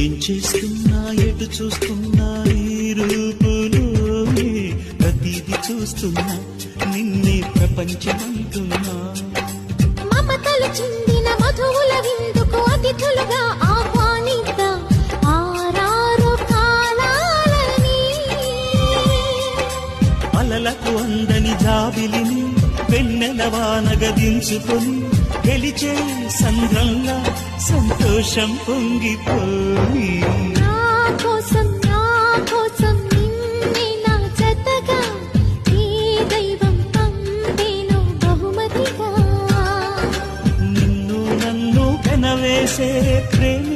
ఏం చేస్తున్నా ఎటు చూస్తున్నా ఈ రూపులోనే ప్రతిది చూస్తున్నా నిన్నే ప్రపంచమంటున్నా. మమతలు చిందిన మధువుల విందుకు అతిథులుగా ఆహ్వానిద్దాం ఆరారు కాలాలని. అలలకు అందని జాబిలిని వెన్నెల వానగదించుకొని గెలిచే సంద్రంలా సంతోషం పొంగిపోయి. నా కోసం నిన్నే నా జతగా ఈ దైవం పంపేను బహుమతిగా. నిన్ను నన్ను కనవేసే ప్రేమ